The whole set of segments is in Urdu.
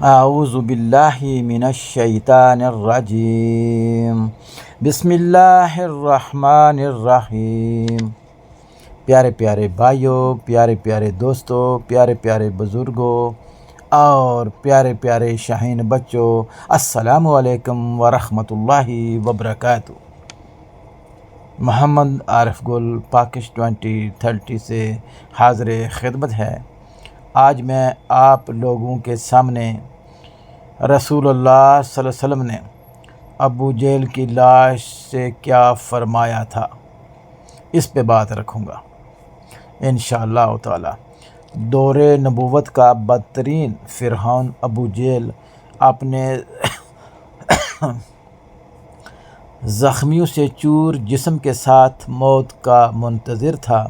اعوذ باللہ من الشیطان الرجیم بسم اللہ الرحمن الرحیم۔ پیارے پیارے بھائیوں، پیارے پیارے دوستوں، پیارے پیارے بزرگوں اور پیارے پیارے شاہین بچوں، السلام علیکم ورحمۃ اللہ وبرکاتہ۔ محمد عارف گل پاکش 2030 سے حاضر خدمت ہے۔ آج میں آپ لوگوں کے سامنے رسول اللہ صلی اللہ علیہ وسلم نے ابو جہل کی لاش سے کیا فرمایا تھا، اس پہ بات رکھوں گا انشاءاللہ تعالی۔ دور نبوت کا بدترین فرعون ابو جہل اپنے زخمیوں سے چور جسم کے ساتھ موت کا منتظر تھا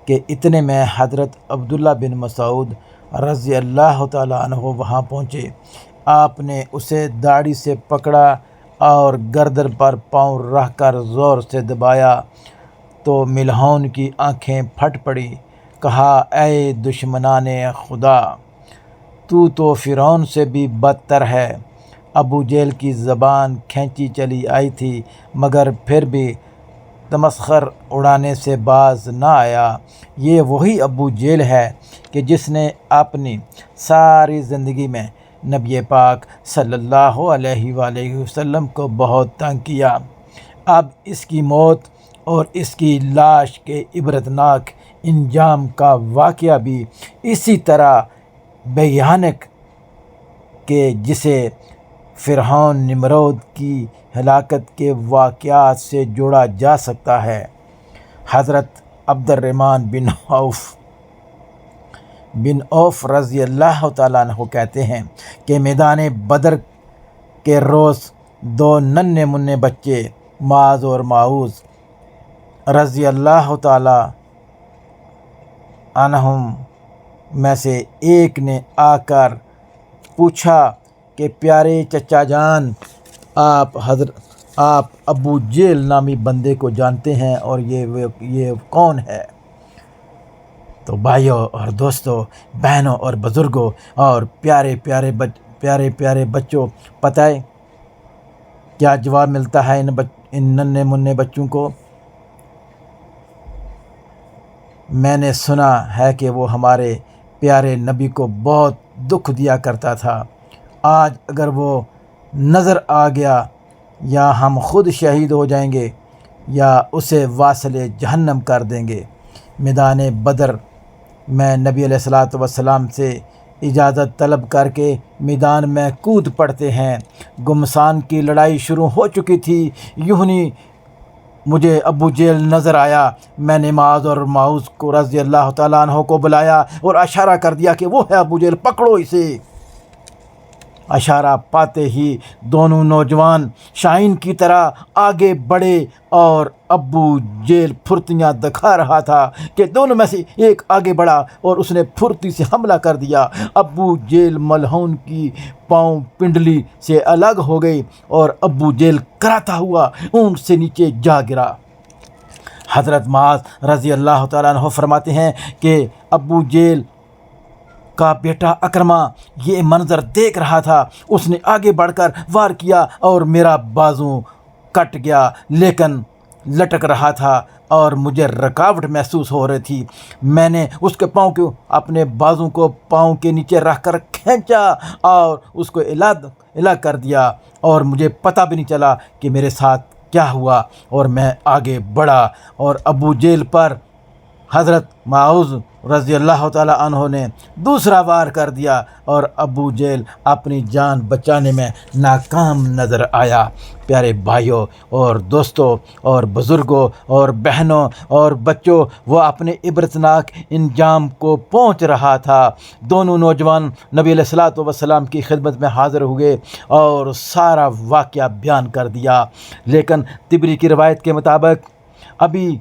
کہ اتنے میں حضرت عبداللہ بن مسعود رضی اللہ تعالیٰ عنہ وہاں پہنچے۔ آپ نے اسے داڑھی سے پکڑا اور گردن پر پاؤں رکھ کر زور سے دبایا تو ملعون کی آنکھیں پھٹ پڑی۔ کہا، اے دشمنان خدا، تو فرعون سے بھی بدتر ہے۔ ابو جہل کی زبان کھینچی چلی آئی تھی مگر پھر بھی تمسخر اڑانے سے باز نہ آیا۔ یہ وہی ابو جہل ہے کہ جس نے اپنی ساری زندگی میں نبی پاک صلی اللہ علیہ وآلہ وسلم کو بہت تنگ کیا۔ اب اس کی موت اور اس کی لاش کے عبرتناک انجام کا واقعہ بھی اسی طرح بھیانک کہ جسے فرعون نمرود کی ہلاکت کے واقعات سے جوڑا جا سکتا ہے۔ حضرت عبد الرحمن بن عوف رضی اللہ تعالیٰ عنہ کہتے ہیں کہ میدان بدر کے روز دو ننھے منھے بچے معاذ اور معوذ رضی اللہ تعالیٰ عنہم میں سے ایک نے آ کر پوچھا کہ پیارے چچا جان، آپ ابو جہل نامی بندے کو جانتے ہیں اور یہ کون ہے؟ تو بھائیوں اور دوستوں، بہنوں اور بزرگوں اور پیارے پیارے بچوں، پتہ ہے کیا جواب ملتا ہے ان ننھے منھے بچوں کو؟ میں نے سنا ہے کہ وہ ہمارے پیارے نبی کو بہت دکھ دیا کرتا تھا۔ آج اگر وہ نظر آ گیا یا ہم خود شہید ہو جائیں گے یا اسے واصل جہنم کر دیں گے۔ میدان بدر میں نبی علیہ الصلوۃ والسلام سے اجازت طلب کر کے میدان میں کود پڑتے ہیں۔ گمسان کی لڑائی شروع ہو چکی تھی، یوں ہی مجھے ابو جہل نظر آیا۔ میں نے معاذ اور معوذ کو رضی اللہ تعالیٰ عنہ کو بلایا اور اشارہ کر دیا کہ وہ ہے ابو جہل، پکڑو اسے۔ اشارہ پاتے ہی دونوں نوجوان شاہین کی طرح آگے بڑھے اور ابو جہل پھرتیاں دکھا رہا تھا کہ دونوں میں سے ایک آگے بڑھا اور اس نے پھرتی سے حملہ کر دیا۔ ابو جہل ملعون کی پاؤں پنڈلی سے الگ ہو گئی اور ابو جہل کراتا ہوا اونٹ سے نیچے جا گرا۔ حضرت معاذ رضی اللہ تعالیٰ عنہ فرماتے ہیں کہ ابو جہل کا بیٹا اکرمہ یہ منظر دیکھ رہا تھا۔ اس نے آگے بڑھ کر وار کیا اور میرا بازو کٹ گیا لیکن لٹک رہا تھا اور مجھے رکاوٹ محسوس ہو رہی تھی۔ میں نے اس کے پاؤں کو اپنے بازو کو پاؤں کے نیچے رکھ کر کھینچا اور اس کو الگ کر دیا اور مجھے پتہ بھی نہیں چلا کہ میرے ساتھ کیا ہوا، اور میں آگے بڑھا اور ابو جہل پر حضرت معوذ رضی اللہ تعالیٰ عنہ نے دوسرا وار کر دیا اور ابو جہل اپنی جان بچانے میں ناکام نظر آیا۔ پیارے بھائیوں اور دوستوں اور بزرگوں اور بہنوں اور بچوں، وہ اپنے عبرتناک انجام کو پہنچ رہا تھا۔ دونوں نوجوان نبی علیہ الصلوۃ والسلام کی خدمت میں حاضر ہوئے اور سارا واقعہ بیان کر دیا، لیکن طبری کی روایت کے مطابق ابھی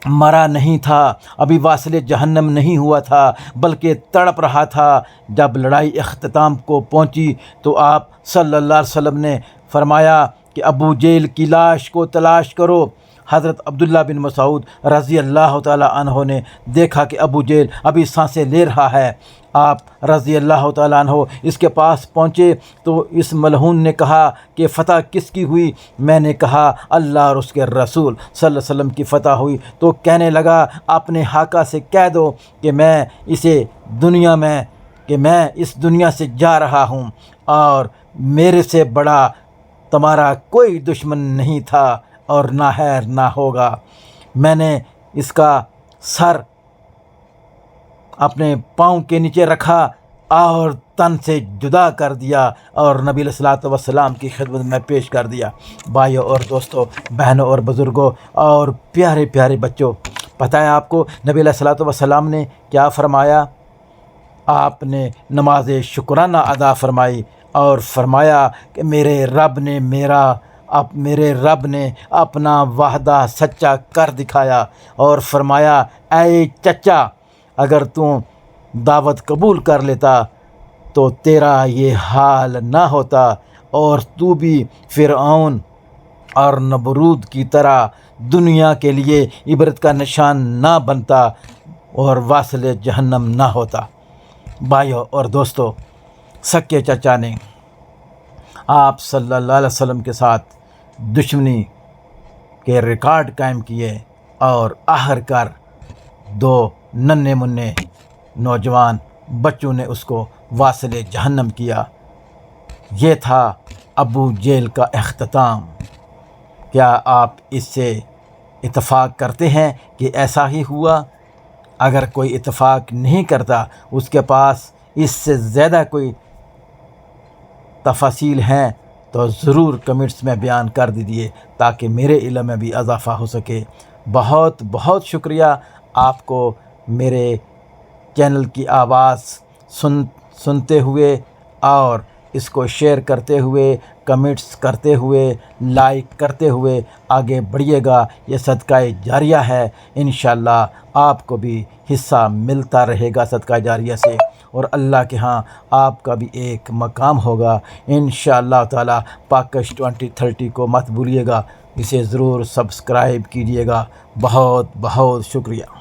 مرا نہیں تھا، ابھی واصل جہنم نہیں ہوا تھا بلکہ تڑپ رہا تھا۔ جب لڑائی اختتام کو پہنچی تو آپ صلی اللہ علیہ وسلم نے فرمایا کہ ابو جہل کی لاش کو تلاش کرو حضرت عبداللہ بن مسعود رضی اللہ تعالی عنہ نے دیکھا کہ ابو جہل ابھی سانسیں لے رہا ہے۔ آپ رضی اللہ تعالیٰ عنہ اس کے پاس پہنچے تو اس ملعون نے کہا کہ فتح کس کی ہوئی؟ میں نے کہا اللہ اور اس کے رسول صلی اللہ علیہ وسلم کی فتح ہوئی۔ تو کہنے لگا اپنے حاقہ سے کہہ دو کہ میں اس دنیا سے جا رہا ہوں اور میرے سے بڑا تمہارا کوئی دشمن نہیں تھا اور نہ ہے نہ ہوگا۔ میں نے اس کا سر اپنے پاؤں کے نیچے رکھا اور تن سے جدا کر دیا اور نبی علیہ الصلوۃ والسلام کی خدمت میں پیش کر دیا۔ بھائیوں اور دوستوں، بہنوں اور بزرگوں اور پیارے پیارے بچوں، پتہ ہے آپ کو نبی علیہ الصلوۃ والسلام نے کیا فرمایا؟ آپ نے نماز شکرانہ ادا فرمائی اور فرمایا کہ میرے رب نے اپنا وعدہ سچا کر دکھایا، اور فرمایا اے چچا، اگر تو دعوت قبول کر لیتا تو تیرا یہ حال نہ ہوتا اور تو بھی فرعون اور نمرود کی طرح دنیا کے لیے عبرت کا نشان نہ بنتا اور واصل جہنم نہ ہوتا۔ بھائیوں اور دوستوں، سکے چچا نے آپ صلی اللہ علیہ وسلم کے ساتھ دشمنی کے ریکارڈ قائم کیے اور آخر کار 2 ننھے منھے نوجوان بچوں نے اس کو واصل جہنم کیا۔ یہ تھا ابو جہل کا اختتام۔ کیا آپ اس سے اتفاق کرتے ہیں کہ ایسا ہی ہوا؟ اگر کوئی اتفاق نہیں کرتا، اس کے پاس اس سے زیادہ کوئی تفاصیل ہیں تو ضرور کمنٹس میں بیان کر دیجیے تاکہ میرے علم میں بھی اضافہ ہو سکے۔ بہت بہت شکریہ آپ کو میرے چینل کی آواز سنتے ہوئے اور اس کو شیئر کرتے ہوئے، کمنٹس کرتے ہوئے، لائک کرتے ہوئے آگے بڑھیے گا۔ یہ صدقہ جاریہ ہے، انشاءاللہ آپ کو بھی حصہ ملتا رہے گا صدقہ جاریہ سے، اور اللہ کے ہاں آپ کا بھی ایک مقام ہوگا انشاءاللہ تعالی۔ پاکش 2030 کو مت بھولیے گا، اسے ضرور سبسکرائب کیجیے گا۔ بہت بہت شکریہ۔